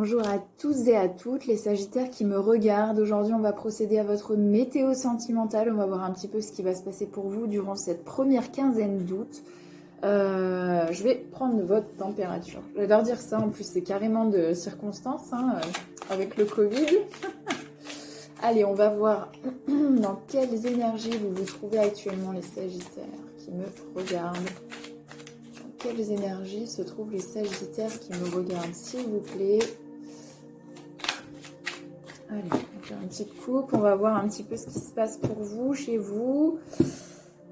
Bonjour à tous et à toutes les Sagittaires qui me regardent. Aujourd'hui, on va procéder à votre météo sentimentale. On va voir un petit peu ce qui va se passer pour vous durant cette première quinzaine d'août. Je vais prendre votre température. J'adore dire ça, en plus c'est carrément de circonstance avec le Covid. Allez, on va voir dans quelles énergies vous vous trouvez actuellement les Sagittaires qui me regardent. Quelles énergies se trouvent les Sagittaires qui me regardent, s'il vous plaît. Allez, on va faire une petite coupe. On va voir un petit peu ce qui se passe pour vous, chez vous.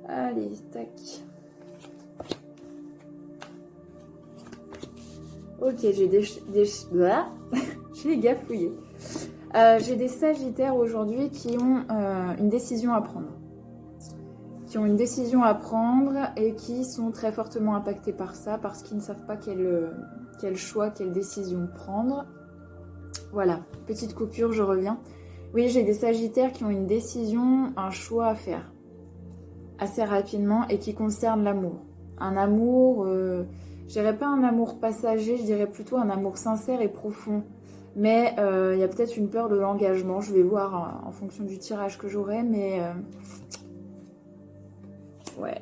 Allez, tac. Ok, j'ai gafouillé. J'ai des Sagittaires aujourd'hui qui ont une décision à prendre. Et qui sont très fortement impactés par ça parce qu'ils ne savent pas quel choix, quelle décision prendre. Voilà, petite coupure, je reviens. Oui, j'ai des Sagittaires qui ont une décision, un choix à faire assez rapidement et qui concerne l'amour. Un amour, je dirais pas un amour passager, je dirais plutôt un amour sincère et profond. Mais il y a peut-être une peur de l'engagement, je vais voir en fonction du tirage que j'aurai, mais... ouais.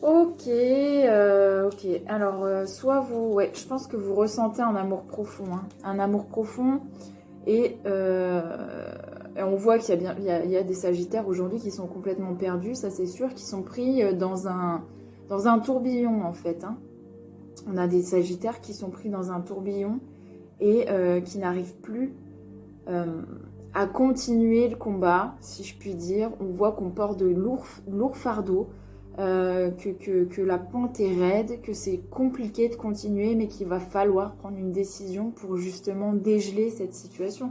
Ok. Alors, soit vous... Ouais, je pense que vous ressentez un amour profond. Un amour profond. Et on voit qu'il y a des Sagittaires aujourd'hui qui sont complètement perdus, ça c'est sûr, qui sont pris dans un tourbillon en fait. On a des Sagittaires qui sont pris dans un tourbillon et qui n'arrivent plus à continuer le combat, si je puis dire. On voit qu'on porte de lourds fardeaux, que la pente est raide, que c'est compliqué de continuer, mais qu'il va falloir prendre une décision pour justement dégeler cette situation.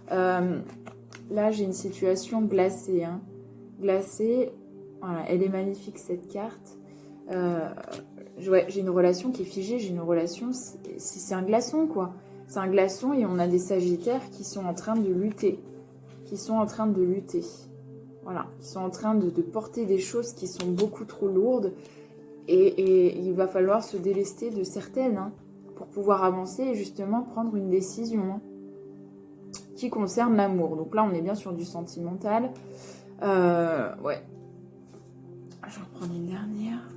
Là, j'ai une situation glacée. Glacée, voilà, elle est magnifique cette carte. Ouais, j'ai une relation qui est figée, j'ai une relation, c'est un glaçon quoi. C'est un glaçon et on a des Sagittaires qui sont en train de lutter. Voilà, qui sont en train de porter des choses qui sont beaucoup trop lourdes. Et il va falloir se délester de certaines pour pouvoir avancer et justement prendre une décision qui concerne l'amour. Donc là, on est bien sur du sentimental. Ouais. Je vais en prendre une dernière.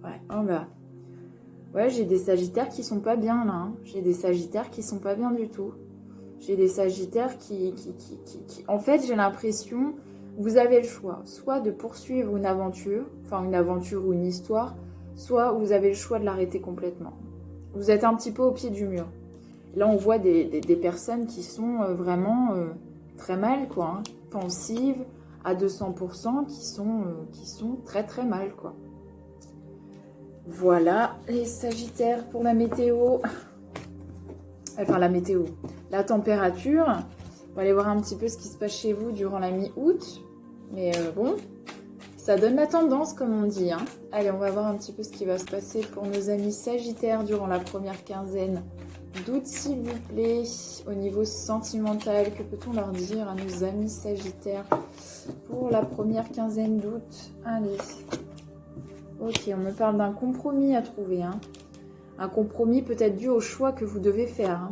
Ouais, on va... Ouais, j'ai des Sagittaires qui sont pas bien là. J'ai des Sagittaires qui sont pas bien du tout. J'ai des Sagittaires qui... En fait, j'ai l'impression, vous avez le choix, soit de poursuivre une aventure ou une histoire, soit vous avez le choix de l'arrêter complètement. Vous êtes un petit peu au pied du mur. Là, on voit des personnes qui sont vraiment très mal, quoi. Pensives à 200%, qui sont très très mal, quoi. Voilà les Sagittaires pour la météo. Enfin, la météo. La température. On va aller voir un petit peu ce qui se passe chez vous durant la mi-août. Mais bon, ça donne la tendance, comme on dit. Allez, on va voir un petit peu ce qui va se passer pour nos amis Sagittaires durant la première quinzaine d'août, s'il vous plaît. Au niveau sentimental, que peut-on leur dire à nos amis Sagittaires pour la première quinzaine d'août? Allez. Ok, on me parle d'un compromis à trouver. Un compromis peut-être dû au choix que vous devez faire.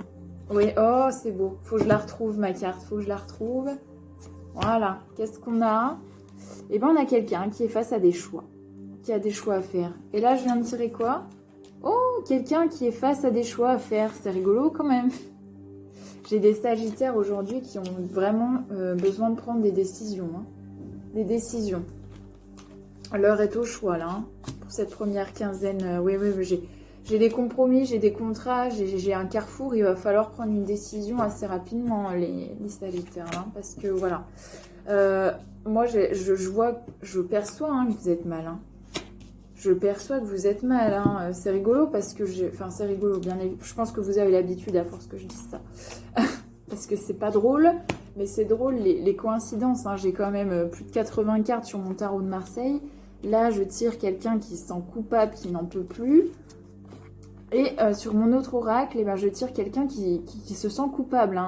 Oui, oh, c'est beau. Faut que je la retrouve, ma carte. Faut que je la retrouve. Voilà. Qu'est-ce qu'on a? Eh bien, on a quelqu'un qui est face à des choix. Qui a des choix à faire. Et là, je viens de tirer quoi? Oh, quelqu'un qui est face à des choix à faire. C'est rigolo quand même. J'ai des Sagittaires aujourd'hui qui ont vraiment besoin de prendre des décisions. Des décisions. L'heure est au choix, là. Pour cette première quinzaine. Oui, j'ai des compromis, j'ai des contrats, j'ai un carrefour. Il va falloir prendre une décision assez rapidement, les Sagittaires. Parce que, voilà. Moi, je perçois que vous êtes mal. Je perçois que vous êtes mal. C'est rigolo parce que c'est rigolo, bien évidemment. Je pense que vous avez l'habitude à force que je dise ça. Parce que c'est pas drôle, mais c'est drôle les coïncidences. J'ai quand même plus de 80 cartes sur mon tarot de Marseille. Là, je tire quelqu'un qui se sent coupable, qui n'en peut plus. Et sur mon autre oracle, je tire quelqu'un qui se sent coupable.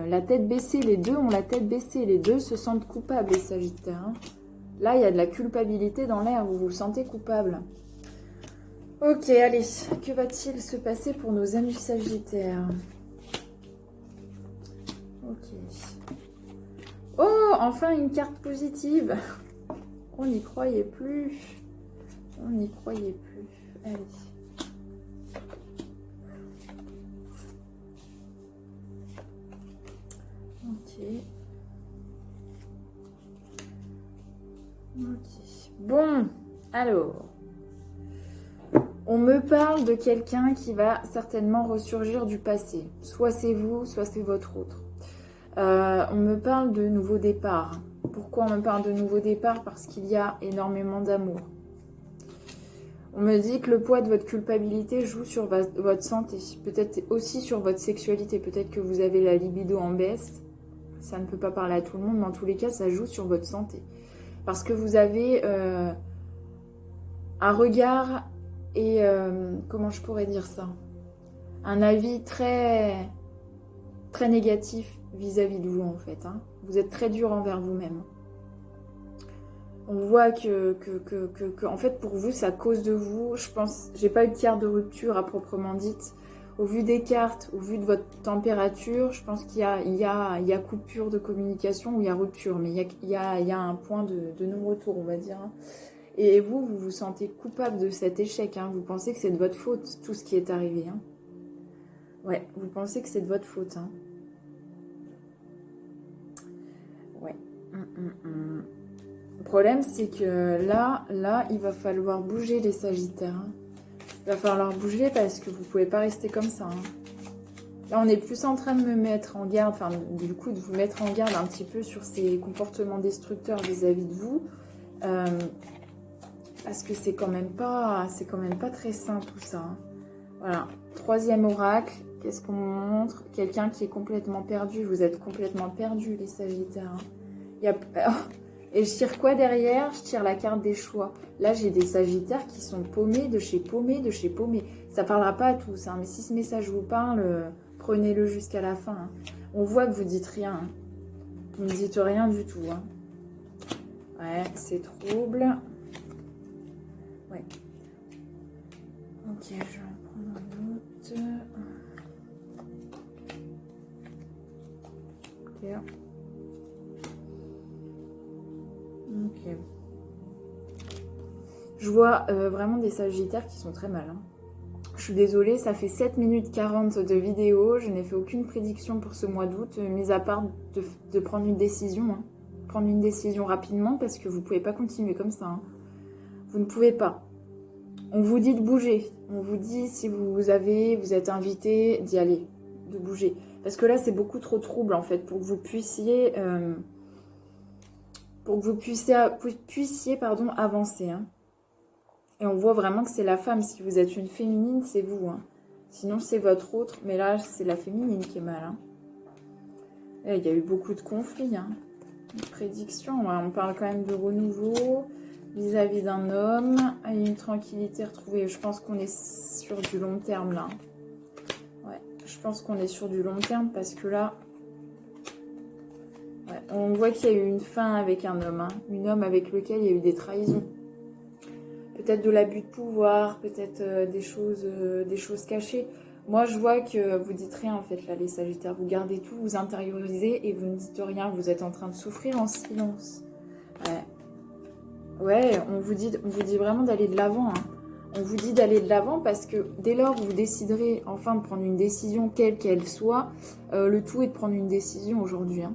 La tête baissée, les deux ont la tête baissée. Les deux se sentent coupables, les Sagittaires. Là, il y a de la culpabilité dans l'air. Vous vous sentez coupable. Ok, allez, que va-t-il se passer pour nos amis Sagittaires? Ok. Oh, enfin une carte positive. On n'y croyait plus. On n'y croyait plus. Allez. Ok. Ok. Bon, alors. On me parle de quelqu'un qui va certainement ressurgir du passé. Soit c'est vous, soit c'est votre autre. On me parle de nouveau départ. Pourquoi on me parle de nouveau départ? Parce qu'il y a énormément d'amour. On me dit que le poids de votre culpabilité joue sur votre santé. Peut-être aussi sur votre sexualité. Peut-être que vous avez la libido en baisse. Ça ne peut pas parler à tout le monde, mais en tous les cas, ça joue sur votre santé. Parce que vous avez un regard et... comment je pourrais dire ça? Un avis très, très négatif vis-à-vis de vous, en fait. Hein. Vous êtes très dur envers vous-même. On voit que, en fait, pour vous, c'est à cause de vous. Je pense, j'ai pas eu de carte de rupture à proprement dite. Au vu des cartes, au vu de votre température, je pense qu'il y a coupure de communication ou il y a rupture. Mais il y a un point de non-retour, on va dire. Hein. Et vous, vous vous sentez coupable de cet échec. Hein. Vous pensez que c'est de votre faute, tout ce qui est arrivé. Hein. Ouais, vous pensez que c'est de votre faute. Hein. Ouais. Le problème, c'est que là, il va falloir bouger les Sagittaires. Hein. Il va falloir bouger parce que vous ne pouvez pas rester comme ça. Hein. Là, on est plus en train de me mettre en garde, enfin, du coup, de vous mettre en garde un petit peu sur ces comportements destructeurs vis-à-vis de vous. Parce que c'est quand même pas très sain tout ça. Hein. Voilà. Troisième oracle. Qu'est-ce qu'on montre? Quelqu'un qui est complètement perdu. Vous êtes complètement perdu, les Sagittaires. Hein. Il y a... Et je tire quoi derrière? Je tire la carte des choix. Là, j'ai des Sagittaires qui sont paumés de chez paumés de chez paumés. Ça ne parlera pas à tous, hein, mais si ce message vous parle, prenez-le jusqu'à la fin. Hein. On voit que vous dites rien. Hein. Vous ne dites rien du tout. Hein. Ouais, c'est trouble. Ouais. Ok, je vais en prendre un autre. Ok. Ok. Je vois vraiment des Sagittaires qui sont très mal. Hein. Je suis désolée, ça fait 7 minutes 40 de vidéo. Je n'ai fait aucune prédiction pour ce mois d'août, mis à part de prendre une décision. Hein. Prendre une décision rapidement parce que vous ne pouvez pas continuer comme ça. Hein. Vous ne pouvez pas. On vous dit de bouger. On vous dit si vous êtes invité d'y aller, de bouger. Parce que là, c'est beaucoup trop trouble en fait pour que vous puissiez... avancer. Hein. Et on voit vraiment que c'est la femme. Si vous êtes une féminine, c'est vous. Hein. Sinon, c'est votre autre. Mais là, c'est la féminine qui est mal. Hein. Et il y a eu beaucoup de conflits. Hein. Une prédiction. On parle quand même de renouveau vis-à-vis d'un homme. Et une tranquillité retrouvée. Je pense qu'on est sur du long terme là. Ouais, je pense qu'on est sur du long terme parce que là... Ouais, on voit qu'il y a eu une fin avec un homme. Hein. Un homme avec lequel il y a eu des trahisons. Peut-être de l'abus de pouvoir, peut-être des choses cachées. Moi, je vois que vous dites rien, en fait, là, les Sagittaires. Vous gardez tout, vous intériorisez et vous ne dites rien. Vous êtes en train de souffrir en silence. Ouais, on vous dit vraiment d'aller de l'avant. Hein. On vous dit d'aller de l'avant parce que dès lors où vous déciderez enfin de prendre une décision, quelle qu'elle soit, le tout est de prendre une décision aujourd'hui. Hein.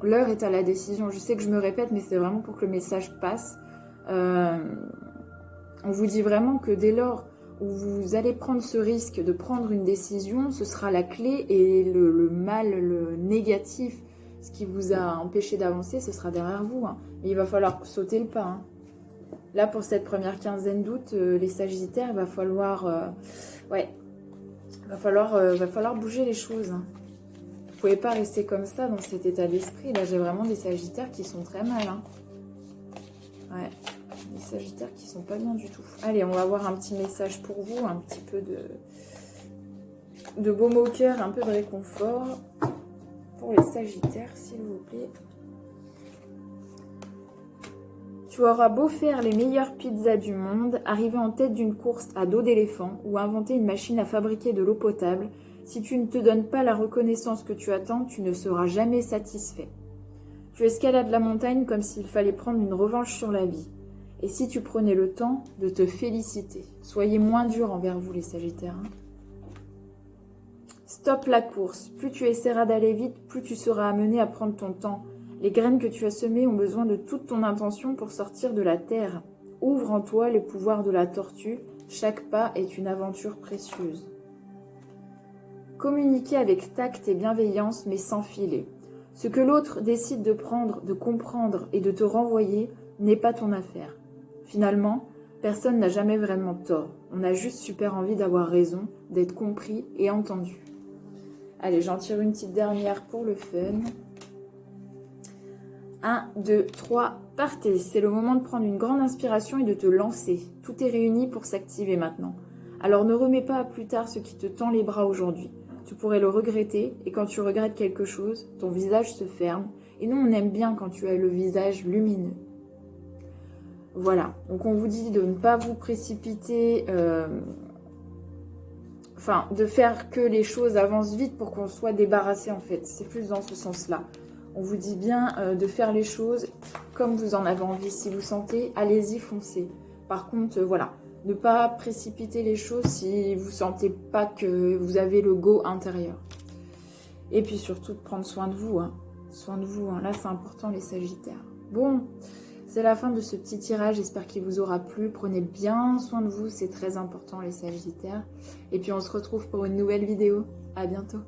L'heure est à la décision. Je sais que je me répète, mais c'est vraiment pour que le message passe. On vous dit vraiment que dès lors où vous allez prendre ce risque de prendre une décision, ce sera la clé et le mal, le négatif, ce qui vous a empêché d'avancer, ce sera derrière vous. Hein. Et il va falloir sauter le pas. Hein. Là, pour cette première quinzaine d'août, les Sagittaires, il va falloir, va falloir bouger les choses. Hein. Vous pouvez pas rester comme ça dans cet état d'esprit. Là, j'ai vraiment des Sagittaires qui sont très mal. Hein. Ouais. Des Sagittaires qui sont pas bien du tout. Allez, on va avoir un petit message pour vous, un petit peu de baume au cœur, un peu de réconfort pour les Sagittaires, s'il vous plaît. Tu auras beau faire les meilleures pizzas du monde, arriver en tête d'une course à dos d'éléphant ou inventer une machine à fabriquer de l'eau potable, si tu ne te donnes pas la reconnaissance que tu attends, tu ne seras jamais satisfait. Tu escalades la montagne comme s'il fallait prendre une revanche sur la vie. Et si tu prenais le temps de te féliciter? Soyez moins durs envers vous les Sagittaires. Stop la course. Plus tu essaieras d'aller vite, plus tu seras amené à prendre ton temps. Les graines que tu as semées ont besoin de toute ton intention pour sortir de la terre. Ouvre en toi les pouvoirs de la tortue. Chaque pas est une aventure précieuse. Communiquez avec tact et bienveillance, mais sans filet. Ce que l'autre décide de prendre, de comprendre et de te renvoyer n'est pas ton affaire. Finalement, personne n'a jamais vraiment tort. On a juste super envie d'avoir raison, d'être compris et entendu. Allez, j'en tire une petite dernière pour le fun. 1, 2, 3, partez. C'est le moment de prendre une grande inspiration et de te lancer. Tout est réuni pour s'activer maintenant. Alors ne remets pas à plus tard ce qui te tend les bras aujourd'hui. Tu pourrais le regretter et quand tu regrettes quelque chose, ton visage se ferme. Et nous, on aime bien quand tu as le visage lumineux. Voilà, donc on vous dit de ne pas vous précipiter, de faire que les choses avancent vite pour qu'on soit débarrassé en fait. C'est plus dans ce sens-là. On vous dit bien de faire les choses comme vous en avez envie. Si vous sentez, allez-y, foncez. Par contre, voilà, ne pas précipiter les choses si vous ne sentez pas que vous avez le go intérieur. Et puis surtout de prendre soin de vous. Soin de vous, là c'est important les Sagittaires. Bon, c'est la fin de ce petit tirage, j'espère qu'il vous aura plu. Prenez bien soin de vous, c'est très important les Sagittaires. Et puis on se retrouve pour une nouvelle vidéo. À bientôt.